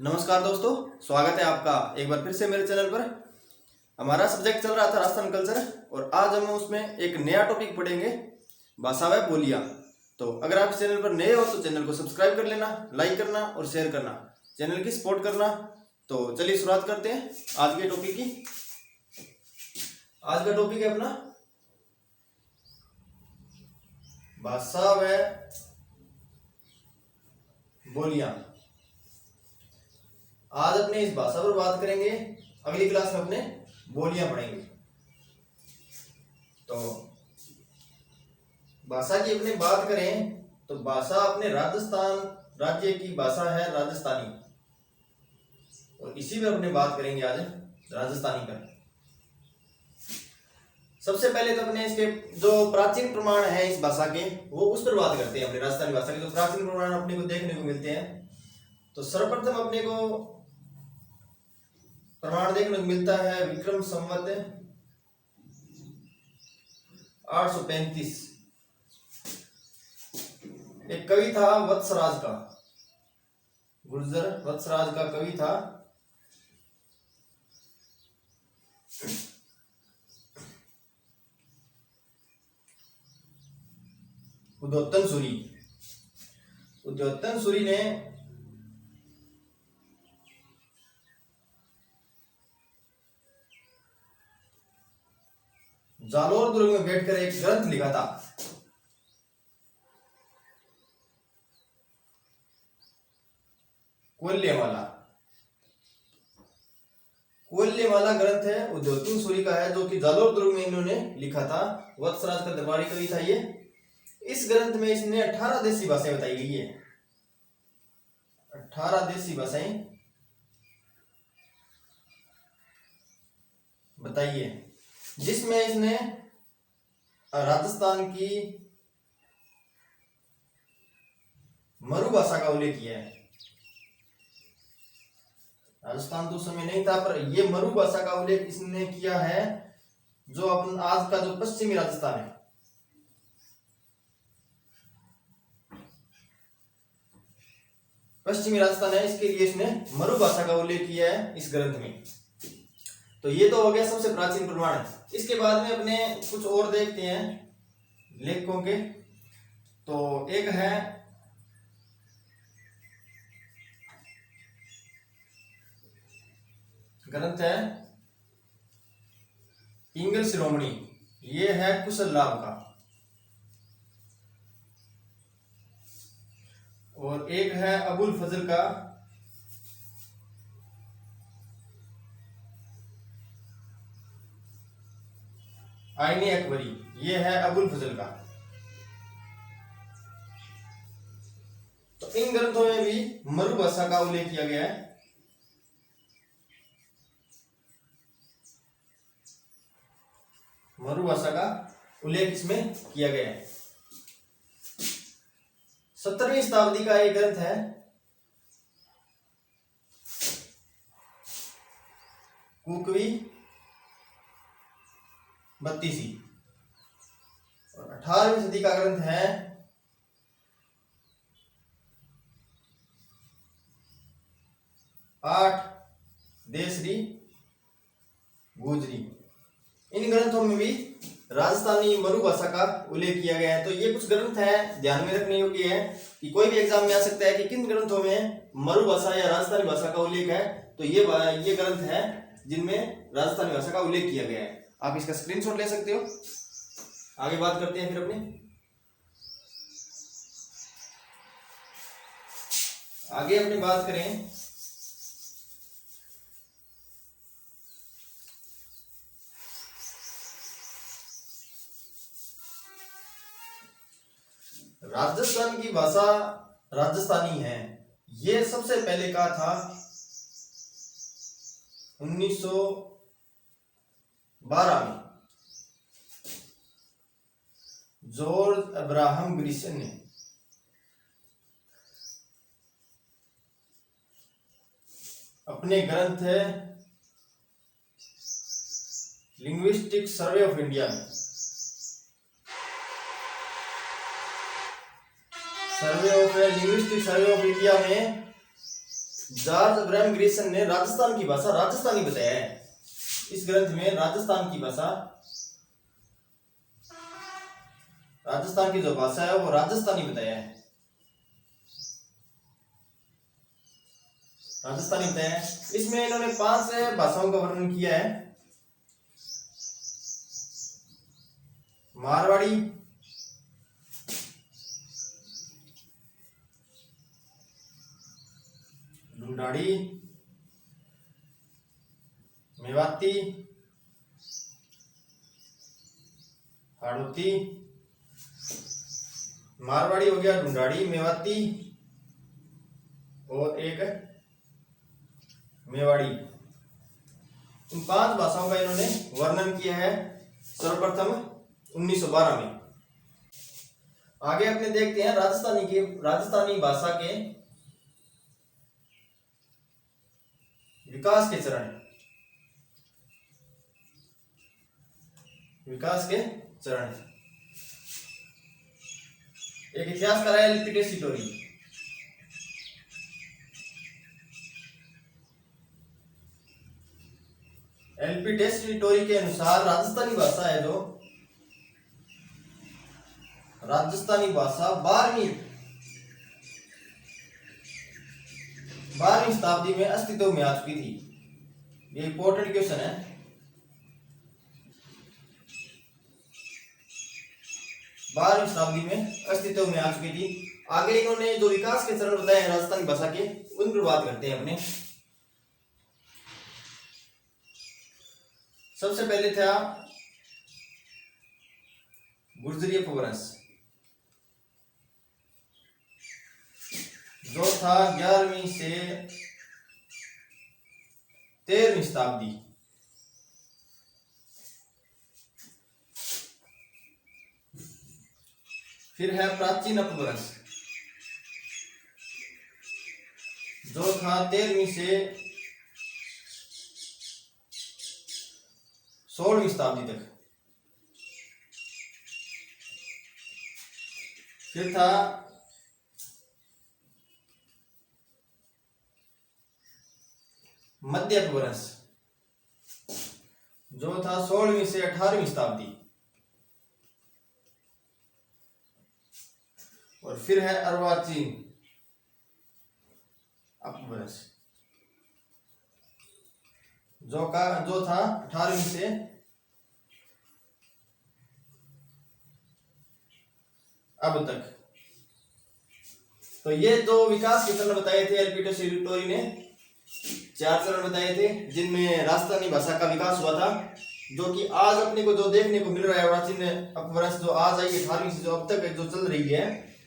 नमस्कार दोस्तों, स्वागत है आपका एक बार फिर से मेरे चैनल पर। हमारा सब्जेक्ट चल रहा था राजस्थान कल्चर और आज हम उसमें एक नया टॉपिक पढ़ेंगे, भाषा व बोलियां। तो अगर आप इस चैनल पर नए हो तो चैनल को सब्सक्राइब कर लेना, लाइक करना और शेयर करना, चैनल की सपोर्ट करना। तो चलिए शुरुआत करते हैं आज के टॉपिक की। आज का टॉपिक है अपना भाषा व बोलियां। आज अपने इस भाषा पर बात करेंगे, अगली क्लास में अपने बोलियां पढ़ेंगे। तो भाषा की अपने बात करें तो भाषा अपने राजस्थान राज्य की भाषा है राजस्थानी, और इसी पर अपने बात करेंगे आज राजस्थानी पर। सबसे पहले तो अपने इसके जो प्राचीन प्रमाण है इस भाषा के, वो उस पर बात करते हैं। अपने राजस्थानी भाषा के जो प्राचीन प्रमाण अपने को देखने को मिलते हैं, तो सर्वप्रथम अपने को प्रमाण देखने को मिलता है विक्रम संवत 835। एक कवि था वत्सराज का, गुर्जर वत्सराज का कवि था। उद्योतन सूरी। उद्योतन सूरी ने जालोर दुर्ग में बैठकर एक ग्रंथ लिखा था। कोल्यमाला। कोल्यमाला ग्रंथ है, उद्योतन सूरी का है, जो कि जालोर दुर्ग में इन्होंने लिखा था। वत्सराज का दरबारी कवि था ये। इस ग्रंथ में इसने 18 देसी भाषाएं बताई गई है। 18 देसी भाषाएं बताई है, जिसमें इसने राजस्थान की मरु भाषा का उल्लेख किया है। राजस्थान तो उस समय नहीं था, पर यह मरु भाषा का उल्लेख इसने किया है, जो अपन आज का जो पश्चिमी राजस्थान है। पश्चिमी राजस्थान है, इसके लिए इसने मरु भाषा का उल्लेख किया है इस ग्रंथ में। तो ये तो हो गया सबसे प्राचीन प्रमाण। इसके बाद में अपने कुछ और देखते हैं लेखकों के। तो एक है ग्रंथ है पिंगल शिरोमणि, ये है कुशल लाभ का। और एक है अबुल फजल का आईने अकबरी, ये है अबुल फजल का। तो इन ग्रंथों में भी मरु भाषा का उल्लेख किया गया है। मरु भाषा का उल्लेख इसमें किया गया है। 17वीं शताब्दी का एक ग्रंथ है कुकवी बत्तीसी, और 18वीं सदी का ग्रंथ है आठ देसरी गुजरी। इन ग्रंथों में भी राजस्थानी मरु भाषा का उल्लेख किया गया है। तो ये कुछ ग्रंथ है, ध्यान में रखने योग्य है कि कोई भी एग्जाम में आ सकता है कि किन ग्रंथों में मरु भाषा या राजस्थानी भाषा का उल्लेख है। तो ये ग्रंथ है जिनमें राजस्थानी भाषा का उल्लेख किया गया है। आप इसका स्क्रीनशॉट ले सकते हो। आगे बात करते हैं फिर अपने बात करें राजस्थान की भाषा राजस्थानी है। ये सबसे पहले कहा था 1912 में जॉर्ज अब्राहम ग्रिसन ने। अपने ग्रंथ है लिंग्विस्टिक सर्वे ऑफ इंडिया में, लिंग्विस्टिक सर्वे ऑफ इंडिया में जॉर्ज अब्राहम ग्रीसन ने राजस्थान की भाषा राजस्थानी बताया है। इस ग्रंथ में राजस्थान की भाषा, राजस्थान की जो भाषा है वो राजस्थानी बताया है, राजस्थानी बताया है। इसमें इन्होंने 5 भाषाओं का वर्णन किया है। मारवाड़ी, ढूंढाड़ी, मेवाती, हाड़ौती। मारवाड़ी हो गया, ढूंढाड़ी, मेवाती और एक मेवाड़ी। इन 5 भाषाओं का इन्होंने वर्णन किया है सर्वप्रथम 1912 में। आगे अपने देखते हैं राजस्थानी भाषा के विकास के चरण। विकास के चरण एक इतिहासकार है एलपी टेस्टिटोरी। एलपी टेस्टिटोरी के अनुसार राजस्थानी भाषा है जो राजस्थानी भाषा 12वीं शताब्दी में अस्तित्व में आ चुकी थी। ये इंपॉर्टेंट क्वेश्चन है। 12वीं शताब्दी में अस्तित्व में आ चुकी थी। आगे इन्होंने जो विकास के चरण बताए हैं राजस्थानी भाषा के, उन पर बात करते हैं अपने। सबसे पहले था गुर्जरी अपभ्रंश, जो था 11वीं से 13वीं शताब्दी। फिर है प्राचीन अपभ्रंश, जो था 13वीं से 16वीं शताब्दी तक। फिर था मध्य अपभ्रंश, जो था 16वीं से 18वीं शताब्दी। और फिर है अर्वाचीन अपभ्रंश, जो था 18वीं से अब तक। तो ये जो विकास के चरण बताए थे एलपी टेस्टिटोरी ने, 4 चरण बताए थे, जिनमें राजस्थानी भाषा का विकास हुआ था, जो कि आज अपने को जो देखने को मिल रहा है अर्वाचीन अपभ्रंश, जो आज आई 18वीं से जो अब तक जो चल रही है,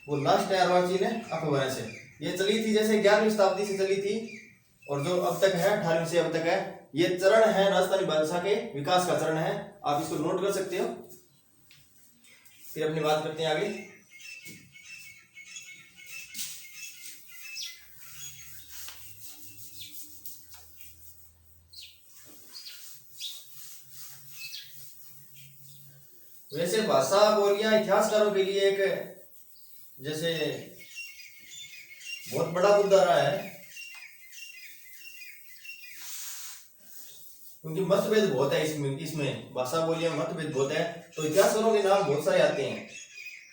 वो लास्ट है अर्वाचीन अपभ्रंश है। ये चली थी जैसे 11वीं शताब्दी से चली थी, और जो अब तक है 18वीं से अब तक है। ये चरण है राजस्थानी भाषा के विकास का चरण है, आप इसको नोट कर सकते हो। फिर अपनी बात करते हैं आगे। वैसे भाषा बोलियां इतिहासकारों के लिए एक जैसे बहुत बड़ा मुद्दा रहा है, क्योंकि मतभेद बहुत है इसमें भाषा बोलियां मतभेद बहुत है। तो इतिहासकारों के नाम बहुत सारे आते हैं।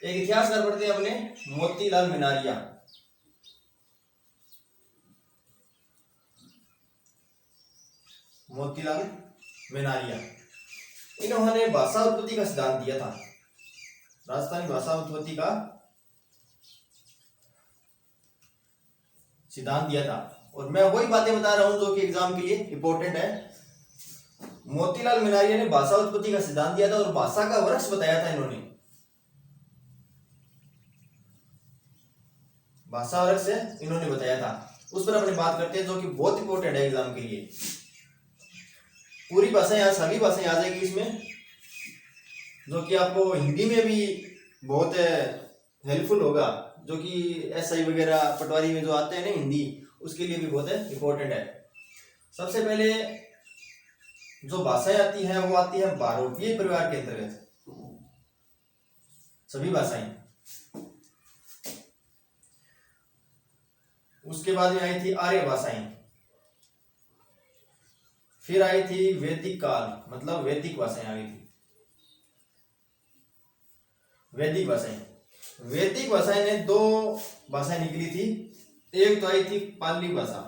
एक इतिहासकार पढ़ते हैं अपने, मोतीलाल मेनारिया। मोतीलाल मेनारिया, इन्होंने भाषा उत्पत्ति का सिद्धांत दिया था, राजस्थानी भाषा उत्पत्ति का सिद्धांत दिया था। और मैं वही बातें बता रहा हूं जो कि एग्जाम के लिए इंपॉर्टेंट है। मोतीलाल मेनारिया ने भाषा उत्पत्ति का सिद्धांत दिया था और भाषा का वृक्ष बताया था इन्होंने। भाषा वृक्ष इन्होंने बताया था, उस पर अपनी बात करते हैं, जो कि बहुत इंपॉर्टेंट है एग्जाम के लिए। पूरी भाषाएं, सभी भाषाएं आ जाएगी इसमें, जो कि आपको हिंदी में भी बहुत हेल्पफुल होगा, जो कि एसआई वगैरह पटवारी में जो आते हैं ना हिंदी, उसके लिए भी बहुत इंपॉर्टेंट है। सबसे पहले जो भाषाएं आती हैं वो आती है बारोपीय परिवार के अंतर्गत, सभी भाषाएं। उसके बाद में आई थी आर्य भाषाएं, फिर आई थी वैदिक काल, मतलब वैदिक भाषाएं आ गई थी। वैदिक भाषाएं, वैदिक भाषाएं ने दो भाषाएं निकली थी। एक तो आई थी पाली भाषा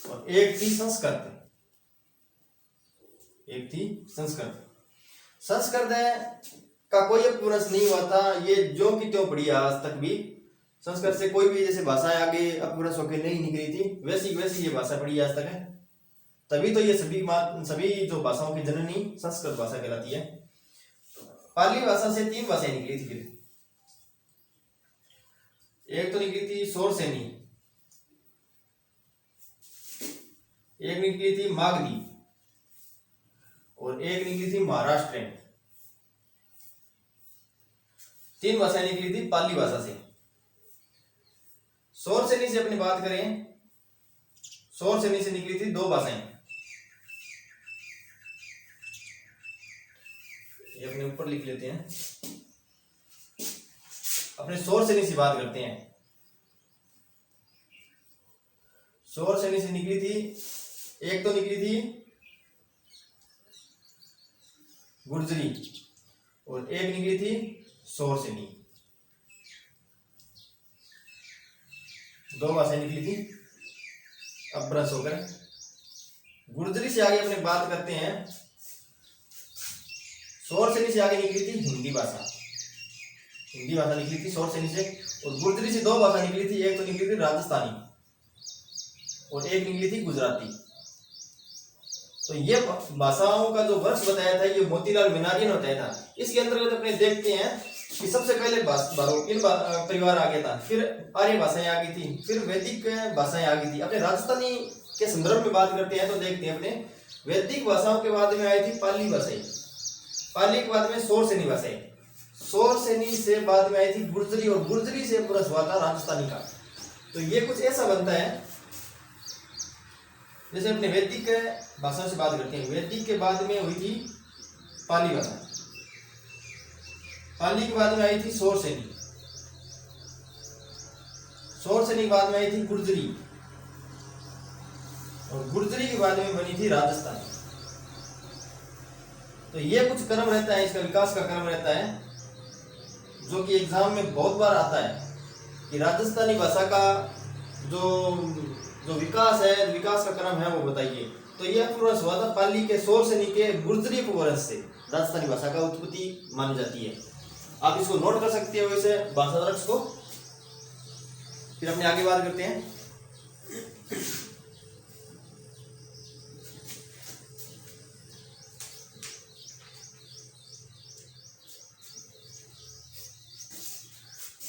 और एक थी संस्कृत। एक थी संस्कृत। संस्कृत का कोई अपभ्रंश नहीं हुआ था, ये जो की त्यों पड़ी आज तक भी। संस्कृत से कोई भी जैसे भाषाएं आगे अपभ्रंश होकर नहीं निकली थी, वैसी वैसी ये भाषा पड़ी आज तक है। तभी तो ये सभी जो भाषाओं की जननी संस्कृत भाषा कहलाती है। पाली भाषा से तीन भाषाएं निकली थी। फिर एक तो निकली थी शौरसेनी, एक निकली थी मागधी और एक निकली थी महाराष्ट्रियन। तीन भाषाएं निकली थी पाली भाषा से। शौरसेनी से अपनी बात करें, शौरसेनी से निकली थी दो भाषाएं। ये अपने ऊपर लिख लेते हैं। अपने शौरसेनी से बात करते हैं। शौरसेनी से निकली थी, एक तो निकली थी गुर्जरी और एक निकली थी शौरसेनी। दो भाषाएं निकली थी अपभ्रंश होकर। गुर्जरी से आगे अपने बात करते हैं। शौरसेनी से आगे निकली थी हिंदी भाषा। हिंदी भाषा निकली थी शौरसेनी से। और गुर्जरी से दो भाषा निकली थी, एक तो निकली थी राजस्थानी और एक निकली थी गुजराती। तो ये भाषाओं का जो वर्ष बताया था ये मोतीलाल मेनारी ने बताया था। इसके अंतर्गत अपने देखते हैं कि सबसे पहले इन परिवार आ गया था, फिर आर्य भाषाएं आ गई थी, फिर वैदिक भाषाएं आ गई थी। अपने राजस्थानी के संदर्भ में बात करते हैं तो देखते हैं अपने वैदिक भाषाओं के बाद में आई थी पाली भाषाएं। पाली के बाद में शौरसेनी भाषाएं। शौरसेनी से बाद में आई थी गुर्जरी और गुर्जरी से पूरा हुआ था राजस्थानी का। तो ये कुछ ऐसा बनता है जैसे अपने वैदिक भाषा से बात करते हैं। वैदिक के बाद में हुई थी पाली भाषा। पाली के बाद में आई थी शौरसेनी। शौरसेनी के बाद में आई थी गुर्जरी और गुर्जरी के बाद में बनी थी राजस्थानी। तो ये कुछ क्रम रहता है, इसका विकास का क्रम रहता है जो कि एग्जाम में बहुत बार आता है कि राजस्थानी भाषा का जो विकास है, विकास का क्रम है वो बताइए। तो यह अपभ्रंश हुआ था पाली के शौरसेनी के गुर्जरी अपभ्रंश से राजस्थानी भाषा का उत्पत्ति मानी जाती है। आप इसको नोट कर सकते हो इसे भाषा वृक्ष को। फिर अपने आगे बात करते हैं।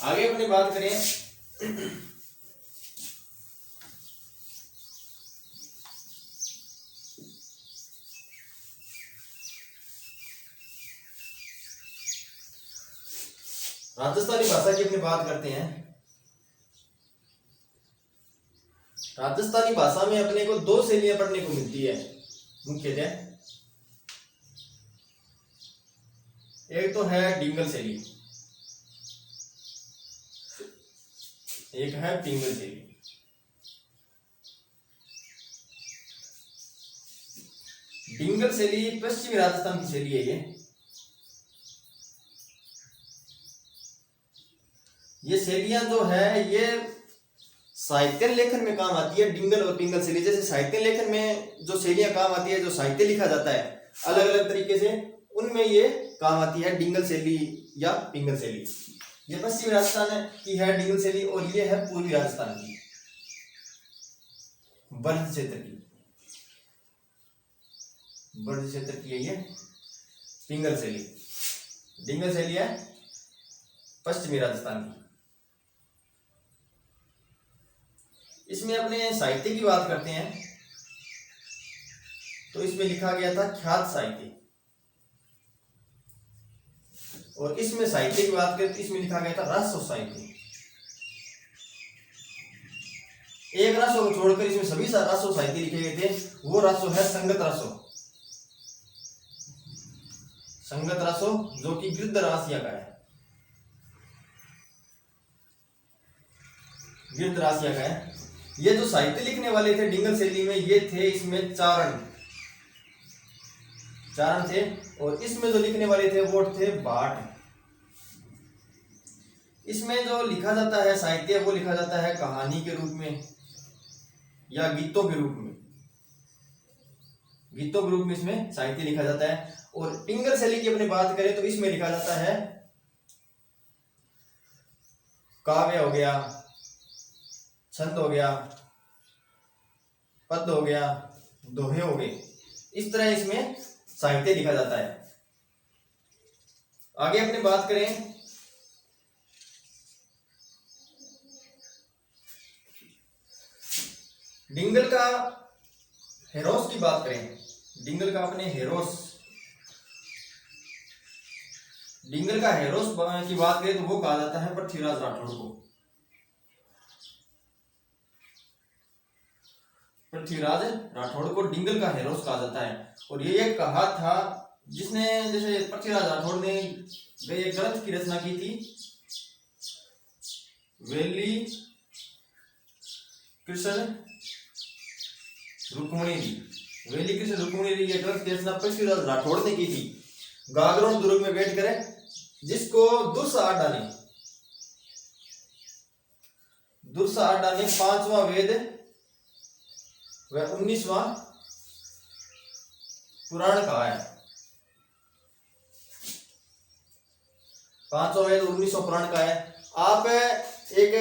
आगे अपनी बात करें राजस्थानी भाषा की अपनी बात करते हैं। राजस्थानी भाषा में अपने को दो शैलियां पढ़ने को मिलती है मुख्यतः। एक तो है डिंगल शैली, एक है पिंगल शैली। डिंगल शैली पश्चिमी राजस्थान की शैली है। ये शैलियां जो है ये साहित्य लेखन में काम आती है। डिंगल और पिंगल शैली जैसे साहित्य लेखन में जो शैलियां काम आती है, जो साहित्य लिखा जाता है अलग अलग तरीके से, उनमें ये काम आती है डिंगल शैली या पिंगल शैली। ये पश्चिमी राजस्थान की है डिंगल शैली और ये है पूर्वी राजस्थान की बर्द क्षेत्र की। बर्द क्षेत्र की है ये पिंगल शैली। डिंगल शैली है पश्चिमी राजस्थान की। इसमें अपने साहित्य की बात करते हैं तो इसमें लिखा गया था ख्यात साहित्य। और इसमें साहित्य की बात करें तो इसमें लिखा गया था रासो साहित्य। एक रासो को छोड़कर इसमें सभी रासो साहित्य लिखे गए थे। वो रासो है संगत रासो। संगत रासो जो कि गृद्ध रासिया का है। गिरद राशिया का है। ये जो साहित्य लिखने वाले थे डिंगल शैली में, ये थे इसमें चारण थे, और इसमें जो लिखने वाले थे वो थे भाट। इसमें जो लिखा जाता है साहित्य वो लिखा जाता है कहानी के रूप में या गीतों के रूप में। इसमें साहित्य लिखा जाता है। और पिंगल शैली की अपनी बात करें तो इसमें लिखा जाता है काव्य हो गया, छंद हो गया, पद हो गया, दोहे हो गए, इस तरह इसमें साहित्य लिखा जाता है। आगे अपनी बात करें डिंगल का हेरोस की बात करें, डिंगल का हेरोस की बात करें तो वो कहा जाता है पृथ्वीराज राठौड़ को। पृथ्वीराज राठौड़ को डिंगल का हेरोस कहा जाता है। और ये एक कहा था जिसने, जैसे पृथ्वीराज राठौड़ ने एक ग्रंथ की रचना की थी, वेली कृष्ण रुक्मणी ये ग्रंथ की रचना पृथ्वीराज राठौड़ ने की थी गागरोन दुर्ग में बैठ कर, जिसको दुर्सा ने 5वां वेद व 19वां पुराण कहा है। 5वां वेद 19वां पुराण का है। आप एक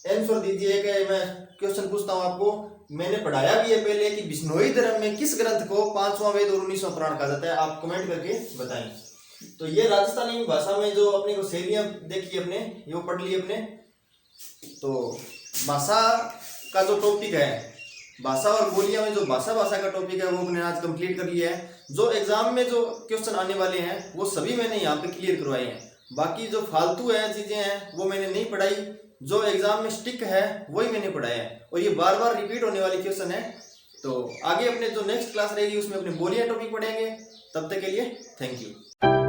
आंसर दीजिए, एक मैं क्वेश्चन पूछता हूं आपको, मैंने पढ़ाया भी है पहले कि बिश्नोई धर्म में किस ग्रंथ को 5वां वेद और 19वां पुराण कहा जाता है, आप कमेंट करके बताएं। तो ये राजस्थानी भाषा में जो अपने को शैलियां देखी अपने, ये पढ़ ली अपने। तो भाषा का जो टॉपिक है, भाषा और बोलियां में जो भाषा का टॉपिक है वो मैंने आज कंप्लीट कर लिया है। जो एग्जाम में जो क्वेश्चन आने वाले हैं वो सभी मैंने यहाँ पे क्लियर करवाए हैं। बाकी जो फालतू है चीजें हैं वो मैंने नहीं पढ़ाई, जो एग्जाम में स्टिक है वही मैंने पढ़ाया है, और ये बार बार रिपीट होने वाली क्वेश्चन है। तो आगे अपने जो नेक्स्ट क्लास रहेगी उसमें अपने बोलियां टॉपिक पढ़ेंगे। तब तक के लिए थैंक यू।